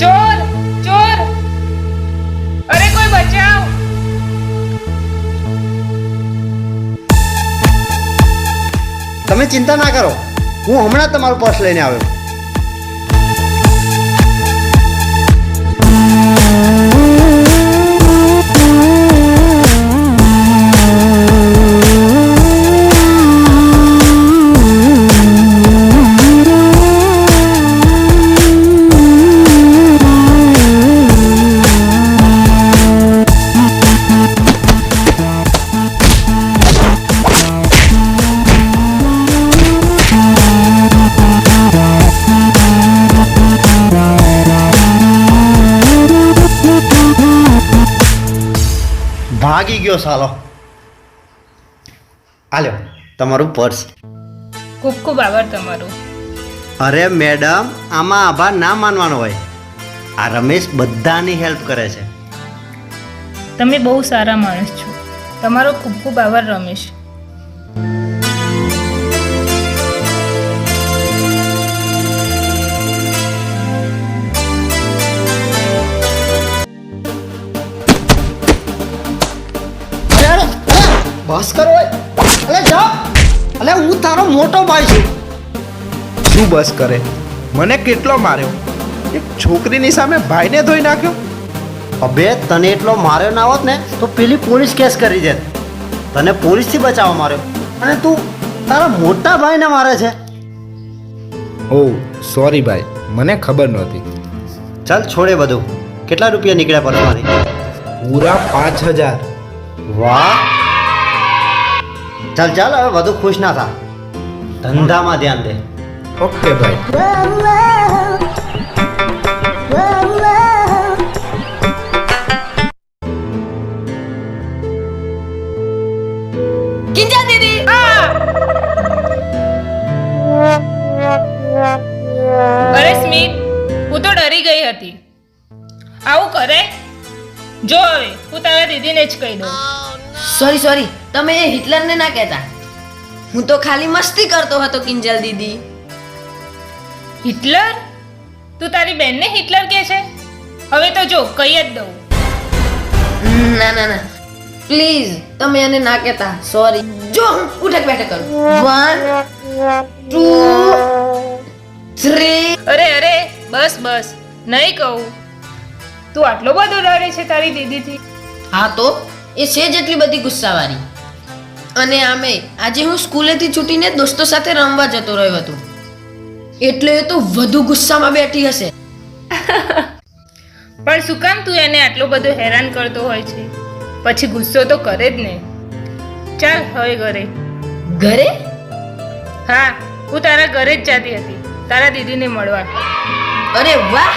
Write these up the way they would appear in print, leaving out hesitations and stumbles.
ચોર ચોર, અરે કોઈ બચાવ. તમે ચિંતા ના કરો, હું હમણાં તમારું પર્સ લઈને આવ્યો. ભાગી ગયો સાલો. આલ્યો તમારું પર્સ. ખૂબ ખૂબ આભાર તમારો. અરે મેડમ, આમાં આભાર ના માનવાનો હોય. આ રમેશ બધાની હેલ્પ કરે છે. તમે બહુ સારા માણસ છો. તમારો ખૂબ ખૂબ આભાર રમેશ. બસ કરો. અલે જા. અલે હું તારો મોટો ભાઈ છું. શું બસ કરે? મને કેટલો માર્યો! એક છોકરીની સામે ભાઈને ધોઈ નાખ્યો. અબે તને એટલો માર્યો ના હોત ને તો પેલી પોલીસ કેસ કરી દેત. તને પોલીસથી બચાવવા માર્યો અને તું તારા મોટા ભાઈને મારે છે. ઓ સોરી ભાઈ, મને ખબર નહોતી. ચાલ છોડે બધું. કેટલા રૂપિયા નીકળ્યા પર્સમાંથી? પૂરા 5000. વાહ. ચાલ ચાલ, હવે વધુ ખુશ ના થા. ધંધામાં ધ્યાન દે. ઓકે ભાઈ. કિંજલ દીદી, અરે સ્મિત, હું તો ડરી ગઈ હતી. આવું કરે? જો હવે હું તારા દીદીને જ કહી દઉં. સોરી, તમે એ હિટલરને ના કહેતા. હું તો ખાલી મસ્તી કરતો હતો કિંજલ દીદી. હિટલર? તું તારી બેનને હિટલર કહે છે? હવે તો જો કહી જ દઉં. ના પ્લીઝ, તમે એને ના કહેતા. સોરી. જો હું ઉઠક બેઠક કરું. 1 2 3. અરે બસ નહીં કહું. તું આટલો બધો ડરે છે તારી દીદીથી? હા તો એ છે જેટલી બધી ગુસ્સાવાળી. અને આમે આજે હું સ્કૂલેથી છૂટીને દોસ્તો સાથે રમવા જતો રહ્યો હતો, એટલે એ તો વધુ ગુસ્સામાં બેઠી હશે. પણ શું કામ તું એને આટલો બધો હેરાન કરતો હોય છે? પછી ગુસ્સો તો કરે જ ને. ચાલ હવે ઘરે. ઘરે? હા, હું તારા ઘરે જ જતી હતી, તારા દીદીને મળવા. અરે વાહ!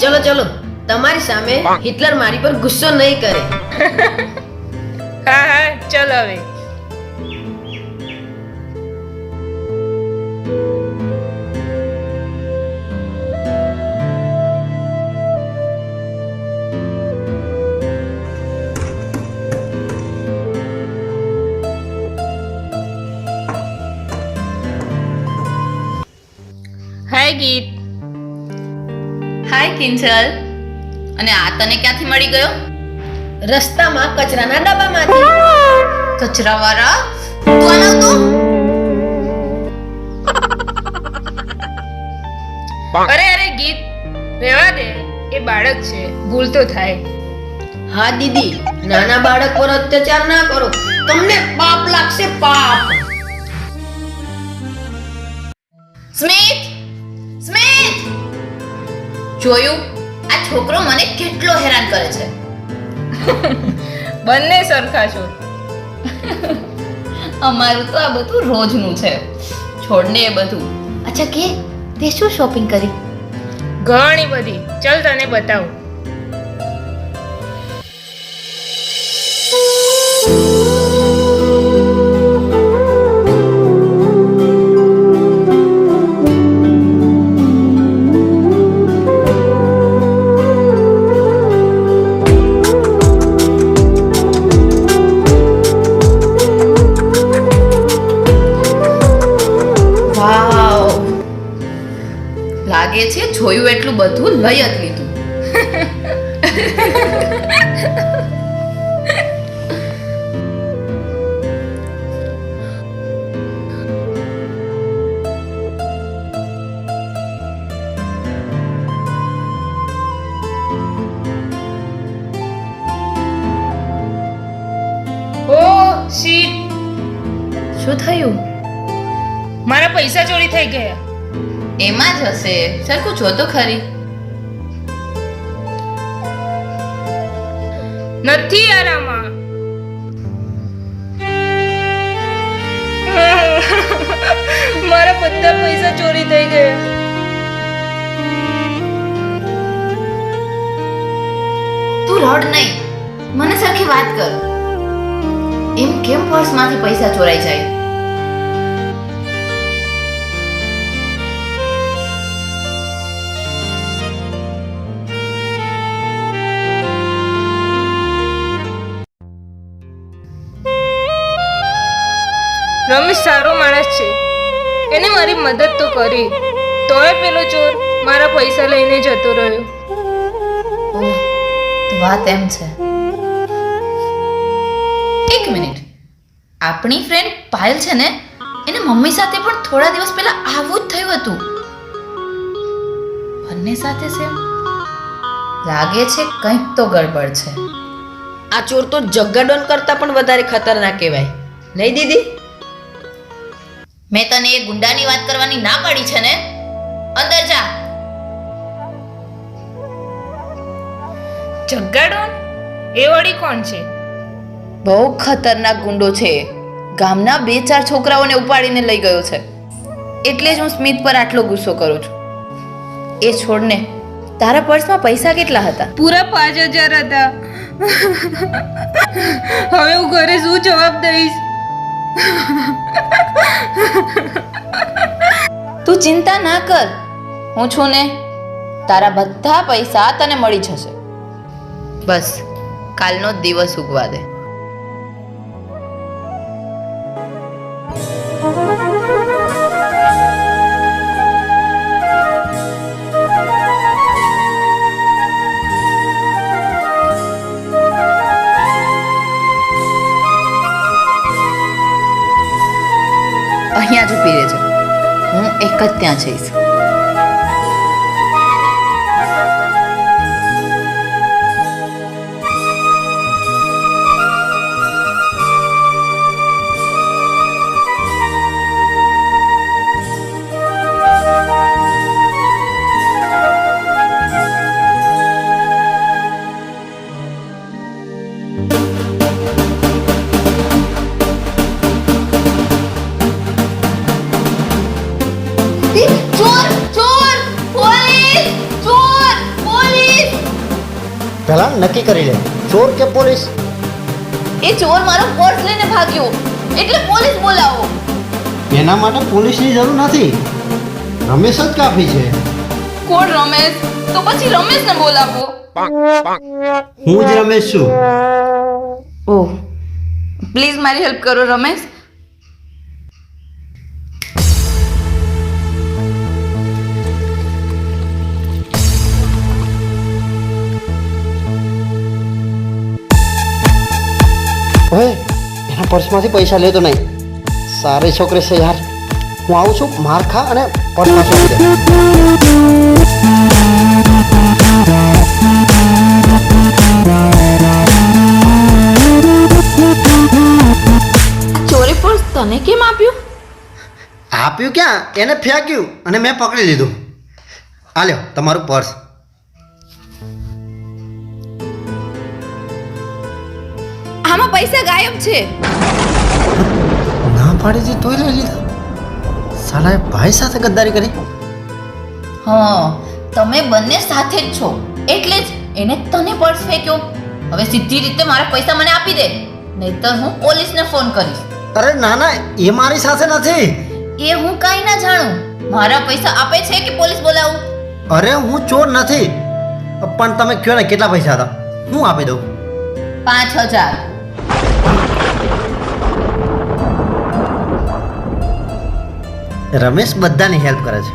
ચલો, તમારી સામે હિટલર મારી પર ગુસ્સો નહીં કરે. હા ચાલ હવે. હાય ગીત. હાય કિંજલ. અને આ તને ક્યાંથી મળી ગયો? રસ્તામાં કચરાના ડબ્બામાંથી. કચરાવાળા, તું આના તો. અરે ગીત, રહેવા દે. એ બાળક છે, ભૂલ તો થાય. હા દીદી, નાના બાળક પર અત્યાચાર ના કરો, તમને પાપ લાગશે, પાપ. સ્મિત, જોયું? આ છોકરો મને કેટલો હેરાન કરે છે. બંને સરખા છો. અમારું તો આ બધું રોજનું છે. છોડને એ બધું. અચ્છા કે તે શું શોપિંગ કરી? ઘણી બધી. ચલ તને બતાવું. લાગે છે જોયું એટલું બધું લઈ જ લીધું. ઓ શીટ, શું થયું? મારા પૈસા ચોરી થઈ ગયા. એમાં જ હશે, સરખું જો તો ખરી. નથી યાર આમાં. મારા બધા પૈસા ચોરી થઈ ગયા. તું રડ નહીં, મને સરખી વાત કર. એમ કેમ પર્સમાંથી પૈસા ચોરાઈ જાય? રમેશ સારો માણસ છે, એને મારી મદદ તો કરી, તોય પેલો ચોર મારા પૈસા લઈને જતો રહ્યો. ઓહ, તો વાત એમ છે. એક મિનિટ, આપણી ફ્રેન્ડ પાયલ છે ને, એને મમ્મી સાથે પણ થોડા દિવસ પહેલા આવું જ થયું હતું. બંને સાથે સેમ. લાગે છે કંઈક તો ગડબડ છે. આ ચોર તો જગ્ગાડોન કરતા પણ વધારે ખતરનાક કહેવાય નહીં દીદી? મેં તને એ ગુંડાની વાત કરવાની ના પાડી છે ને? અંદર જા. જગ્ગાડોન? એ વળી કોણ છે? બહુ ખતરનાક ગુંડો છે. ગામના 2-4 છોકરાઓને ઉપાડીને લઈ ગયો છે. એટલે જ હું સ્મિત પર આટલો ગુસ્સો કરું છું. એ છોડને, તારા પર્સમાં પૈસા કેટલા હતા? પૂરા 5,000 હતા. હવે હું ઘરે શું જવાબ દઈશ? તું ચિંતા ના કર, હું છું ને. તારા બધા પૈસા તને મળી જશે. બસ કાલનો જ દિવસ ઉગવા દે. અહીંયા જ ઊભી રહેજો, હું એક જ ત્યાં જઈશ. ચોર! ચોર! પોલીસ! ચોર! પોલીસ! પહેલા નક્કી કરી લે, ચોર કે પોલીસ? એ ચોર મારો પર્સ લઈને ભાગ્યો, એટલે પોલીસ બોલાવો. એના માટે પોલીસની જરૂર નથી, રમેશ જ કાફી છે. કોણ રમેશ? તો પછી રમેશને બોલાવો. હું જ રમેશ છું. ઓહ, પ્લીઝ મારી હેલ્પ કરો રમેશ. ઓય, એના પર્સમાંથી પૈસા લેતો નહીં. સારી છોકરી છે યાર. હું આવું છું, માર ખા અને પર્સમાં છોડી દે. ચોરી પર્સ તને કેમ આપ્યું? આપ્યું ક્યાં, એને ફેંક્યું અને મેં પકડી લીધું. આ લ્યો તમારું પર્સ. આમાં પૈસા ગાયબ છે. ના પાડી હતી તોય લઈ લીધા. સાલાએ ભાઈ સાથે ગદ્દારી કરી. હા, તમે બંને સાથે જ છો, એટલે જ એને તને પર્સ ફેંક્યો. હવે સીધી રીતે મારા પૈસા મને આપી દે, નહીતર હું પોલીસને ફોન કરીશ. અરે ના ના, એ મારી સાથે નથી. એ હું કાંઈ ના જાણું. મારા પૈસા આપે છે કે પોલીસ બોલાવું? અરે હું ચોર નથી, પણ તમે કહો ને કેટલા પૈસા હતા, હું આપી દઉં. 5,000. રમેશ બધાની હેલ્પ કરે છે.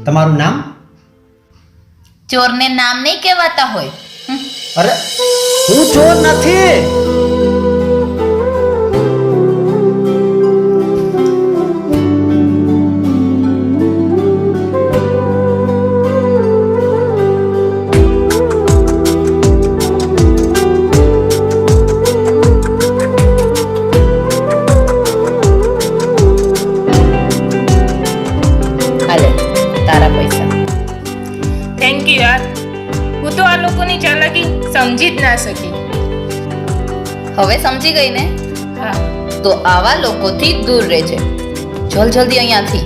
તમારું નામ? ચોરને નામ નહીં કહેવાતા હોય. અરે હું ચોર નથી. હાલે તારા પૈસા. થેન્ક યુ યાર. હું તો આ લોકોની ચાલાકી સમજી જ ના શકી. હવે સમજી ગઈ ને? હા. તો આવા લોકોથી દૂર રહેજે. જલ્દી અહીંયાથી.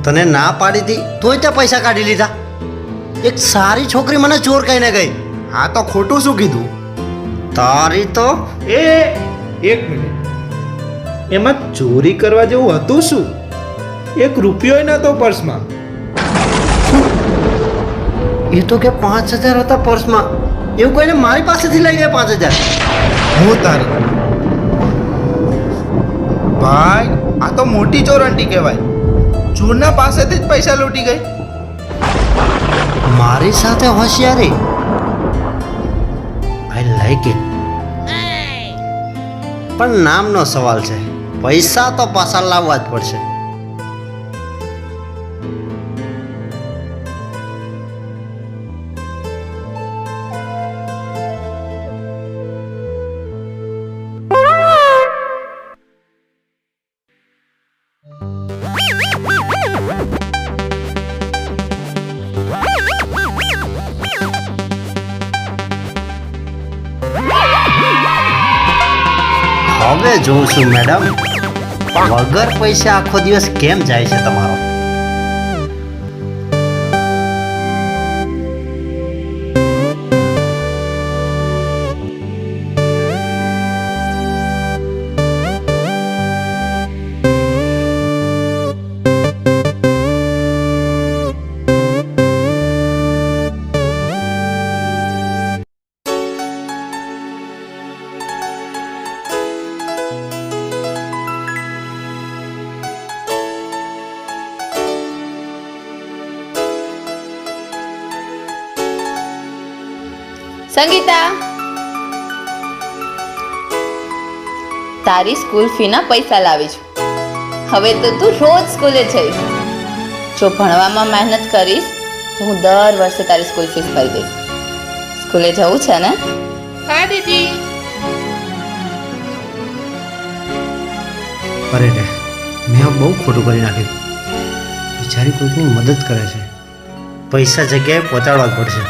તને ના પાડી હતી તોય તે પૈસા કાઢી લીધા. એક સારી છોકરી મને ચોર કહીને ગઈ. હા તો ખોટું શું કીધું? તારી તો એક મિનિટ, એમાં ચોરી કરવા જેવું હતું શું? 1 રૂપિયો નતો પર્સમાં. એ તો કે 5,000 હતા પર્સમાં. એવું કોઈને મારી પાસેથી લઈ ગયા 5,000. હું તારી ભાઈ, આ તો મોટી ચોરંટી કહેવાય. ચોરના પાસેથી જ પૈસા લૂંટી ગઈ. મારી સાથે હોશિયારી. I like it. પણ નામનો સવાલ છે. પૈસા તો પાછા લાવવા જ પડશે. હવે જોઉં છું મેડમ, વગર પૈસે આખો દિવસ કેમ જાય છે તમારો. સંગીતા, તારી સ્કૂલ ફીના પૈસા લાવી છું. હવે તો તું રોજ સ્કૂલે જઈશ. જો ભણવામાં મહેનત કરીશ તો હું દર વર્ષે તારી સ્કૂલ ફીસ ભરી દઈશ. સ્કૂલે જવું છે ને? હા દીદી. અરે રે, મેં આ બહુ ખોટું કરી નાખ્યું. બિચારી કોઈકની મદદ કરે છે. પૈસા જગ્યાએ પહોંચાડવા જ પડશે.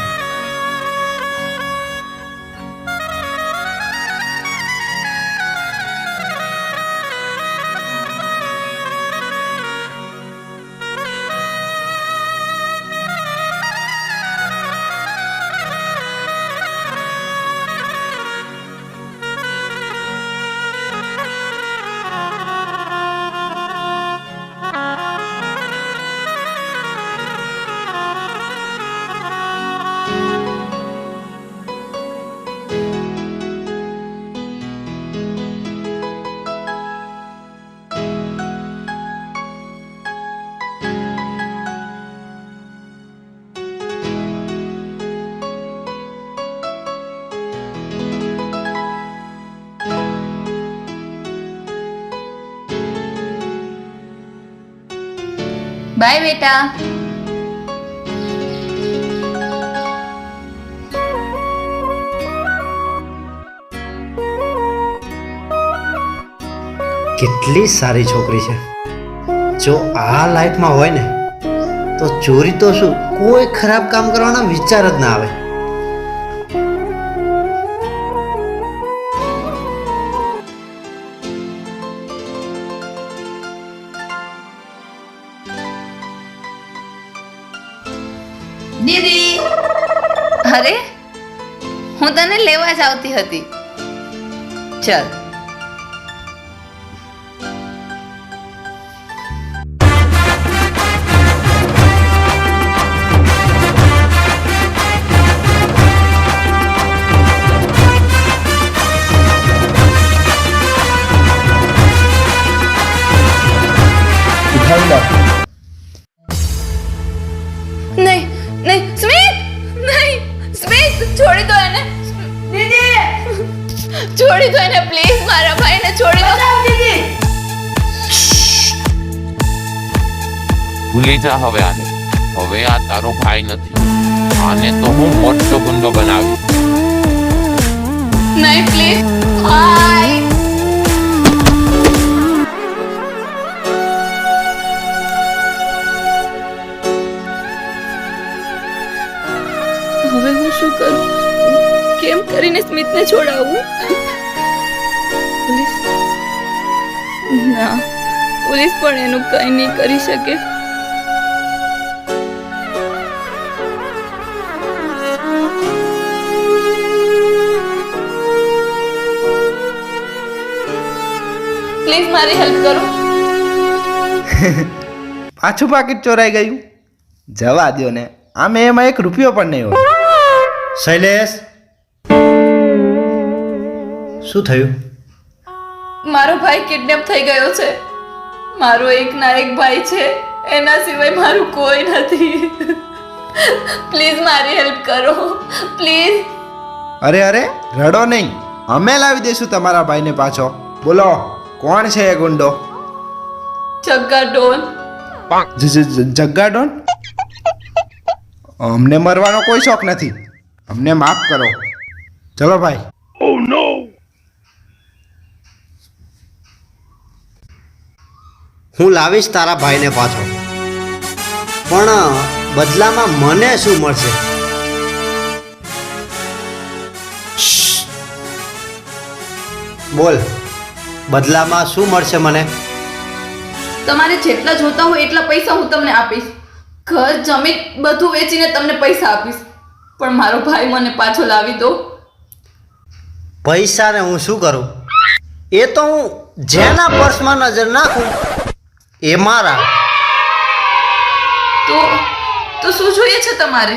બાય બેટા. કેટલી સારી છોકરી છે. જો આ લાઈફમાં હોય ને તો ચોરી તો શું, કોઈ ખરાબ કામ કરવાના વિચાર જ ના આવે. દીદી, અરે હું તને લેવા જ આવતી હતી. ચલ. છોડી દો એને પ્લીઝ, મારા ભાઈને છોડી દો. ભૂલી જા હવે આને. હવે આ તારો ભાઈ નથી. આને તો હું મોટો ગુંડો બનાવી. નહીં પ્લીઝ. ભાઈ હવે હું શું કરું? કેમ કરીને સ્મિતને છોડાવું? પોલીસ? ના, પોલીસ પણ એનું કંઈ નહીં કરી શકે. પ્લીઝ મારી હેલ્પ કરો. પાછું પાકીટ ચોરાઈ ગયું. જવા દ્યો ને, આમે એમાં 1 રૂપિયો પણ નહીં હોય. શૈલેષ, શું થયું? મારો ભાઈ કિડનેપ થઈ ગયો છે. મારો એકના એક ભાઈ છે, એના સિવાય મારું કોઈ નથી. પ્લીઝ મારી હેલ્પ કરો પ્લીઝ. અરે અરે, રડો નહીં. અમે લાવી દઈશું તમારા ભાઈને પાછો. બોલો, કોણ છે એ ગુંડો? જગ્ગા ડોન. જગ્ગા ડોન? અમને મરવાનો કોઈ શોખ નથી. અમને માફ કરો. ચલો ભાઈ. હું લાવીશ તારા ભાઈને પાછો, પણ બદલામાં મને શું મળશે? બોલ, બદલામાં શું મળશે મને? તમારે જેટલા જોતા હોય એટલા પૈસા હું તમને આપીશ. ઘર જમીન બધું વેચીને તમને પૈસા આપીશ, પણ મારો ભાઈ મને પાછો લાવી દો. પૈસાને હું શું કરું? એ તો હું જેના પર્સમાં નજર નાખું એ મારા. તો શું જોઈએ છે તમારે?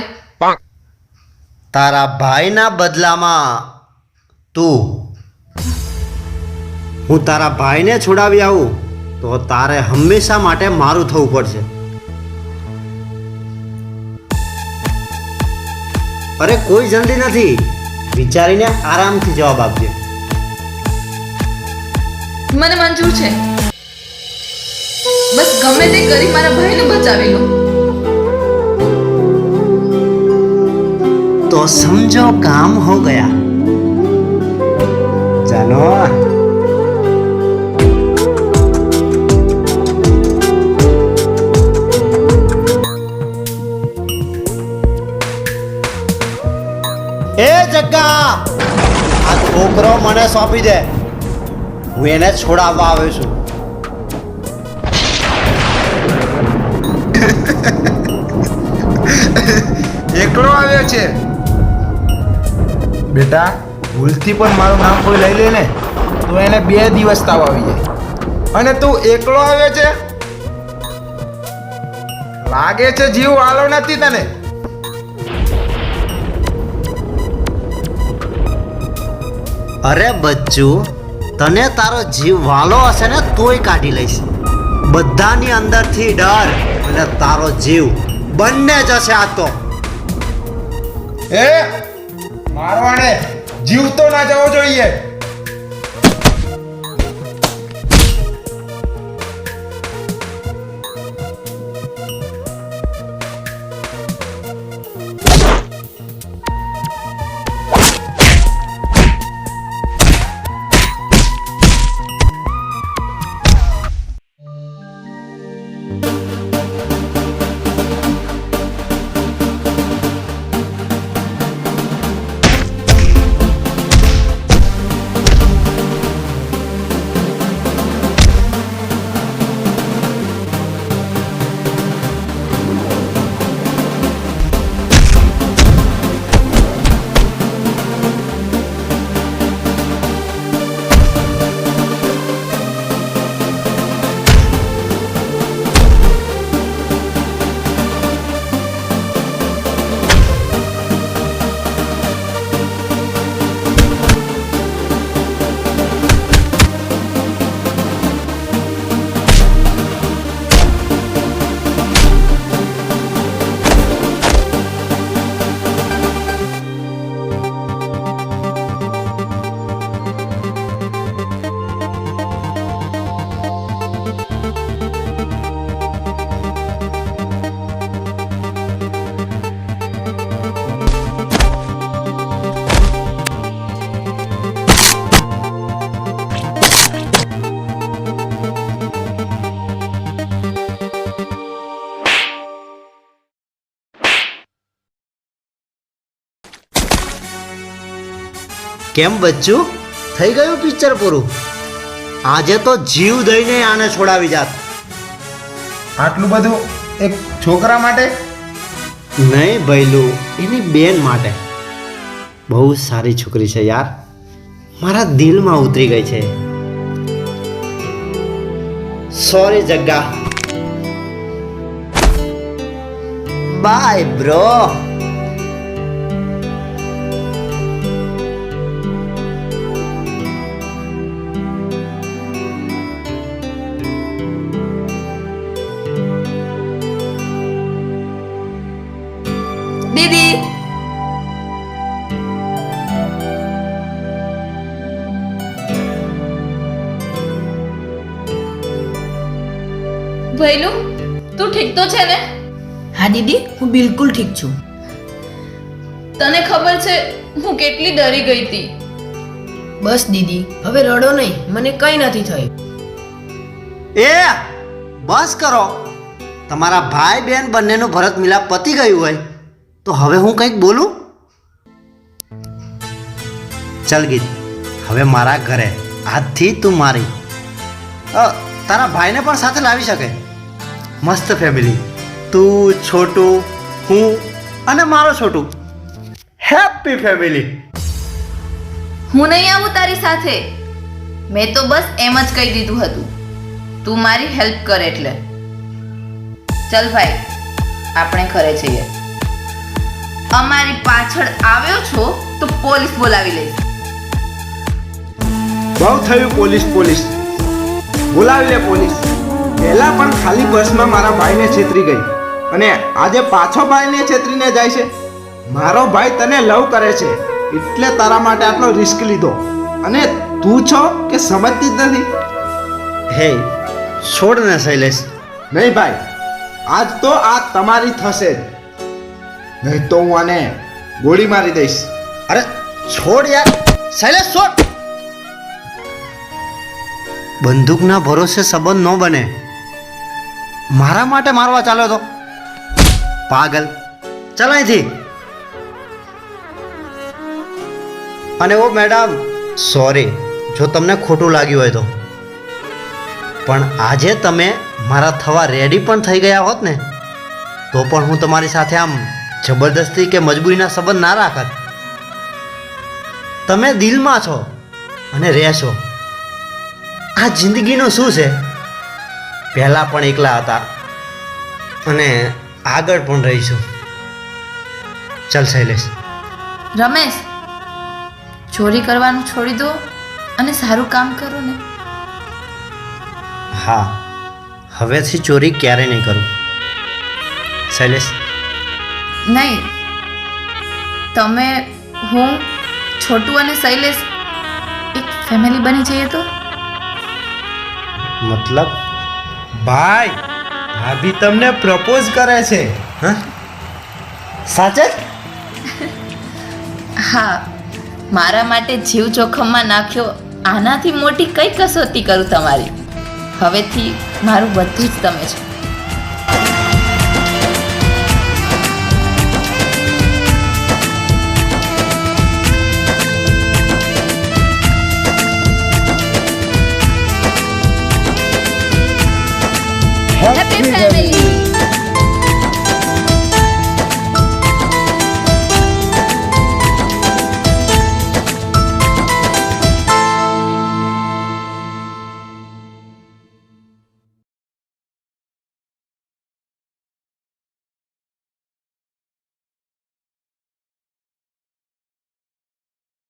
તારા ભાઈના બદલામાં તું. હું તારા ભાઈને છોડાવી આવું તો તારે હંમેશા માટે મારું થવું પડશે. અરે કોઈ જલ્દી નથી, વિચારીને આરામથી જવાબ આપજે. મને મંજૂર છે. બસ ગમે તે કરી મારા ભાઈને બચાવી લો. तो समझो काम हो गया. जानो. ए जग्गा, આ છોકરો મને સોંપી દે. હું એને છોડાવવા આવ્યો છું. એકલો આવ્યો છે? બેટા, ભૂલથી પણ મારું નામ કોઈ લઈ લે ને તો એને 2 દિવસ તાવ આવી જાય. અને તું એકલો આવ્યો છે? લાગે છે જીવ વાલો નથી તને. અરે બચ્ચું, તને તારો જીવ વાલો હશે ને તોય કાઢી લઈશ. બધાની અંદરથી ડર અને તારો જીવ બંને જશે. આ તો એ મારવાને જીવતો ના જવો જોઈએ. કેમ બચ્ચું, થઈ ગયું પિક્ચર પૂરું? આજે તો જીવ દઈને આને છોડાવી જાત. આટલું બધું એક છોકરા માટે? નહીં ભૈલું, એની બેન માટે. બહુ સારી છોકરી છે યાર, મારા દિલમાં ઉતરી ગઈ છે. સોરી જગ્ગા. Bye bro. દીદી, ભૈલું તું ઠીક તો છે ને? હા દીદી, હું બિલકુલ ઠીક છું. તને ખબર છે હું કેટલી ડરી ગઈ હતી. બસ દીદી, હવે રડો નહીં, મને કંઈ નથી થયું. એ બસ કરો. તમારા ભાઈ બહેન બંનેનું ભરત મિલાપ પતી ગયું હોય તો હવે હું કંઈક બોલું? ચલ ગીત, હવે મારા ઘરે આજથી તું મારી. તારા ભાઈને પણ સાથે લાવી શકે. મસ્ત ફેમિલી, તું, છોટું, હું અને મારો છોટું. Happy family. હું નહીં આવું તારી સાથે. મેં તો બસ એમ જ કહી દીધું હતું, તું મારી હેલ્પ કર એટલે. ચલ ભાઈ, આપણે ઘરે જઈએ. અમારી પાછળ આવ્યો છો તો પોલીસ બોલાવી લઈશ. બહુ થયું પોલીસ પોલીસ, બોલાવી લે પોલીસ. પહેલા પણ ખાલી બસમાં મારા ભાઈને છેતરી ગઈ અને આજે પાછો ભાઈને છેતરીને જાય છે. મારો ભાઈ તને લવ કરે છે એટલે તારા માટે આટલો રિસ્ક લીધો અને તું છો કે સમજતી જ નથી. હે છોડ ને શૈલેષ. નહીં ભાઈ, આજ તો આ તમારી થશે જ, નહીં તો હું આને ગોળી મારી દઈશ. અરે છોડ યાર, શૈલેષ છોડ. બંદૂકના ભરોસે સંબંધ ન બને. મારા માટે મારવા ચાલ્યો તો પાગલ. ચાલ અહીંથી. અને ઓ મેડમ, સોરી જો તમને ખોટું લાગ્યું હોય તો, પણ આજે તમે મારા થવા રેડી પણ થઈ ગયા હોત ને તો પણ હું તમારી સાથે આમ જબરદસ્તી કે મજબૂરીના સંબંધ ના રાખત. તમે દિલમાં છો અને રહેશો. આ જિંદગીનું શું છે? પહેલાં પણ એકલા હતા અને આગળ પણ રહીશું. ચાલ શૈલેષ. રમેશ, ચોરી કરવાનું છોડી દો અને સારું કામ કરો ને. હા, હવેથી ચોરી ક્યારેય નહીં કરું. શૈલેષ. નહીં, તમે, હું, છોટું અને શૈલેષ એક ફેમિલી બની જઈએ તો? મતલબ? ભાઈ, ભાભી તમને પ્રપોઝ કરે છે. હા, સાચે જ? હા, મારા માટે જીવ જોખમમાં નાખ્યો, આનાથી મોટી કઈ કસોટી કરું તમારી. હવેથી મારું બધું જ તમે છો.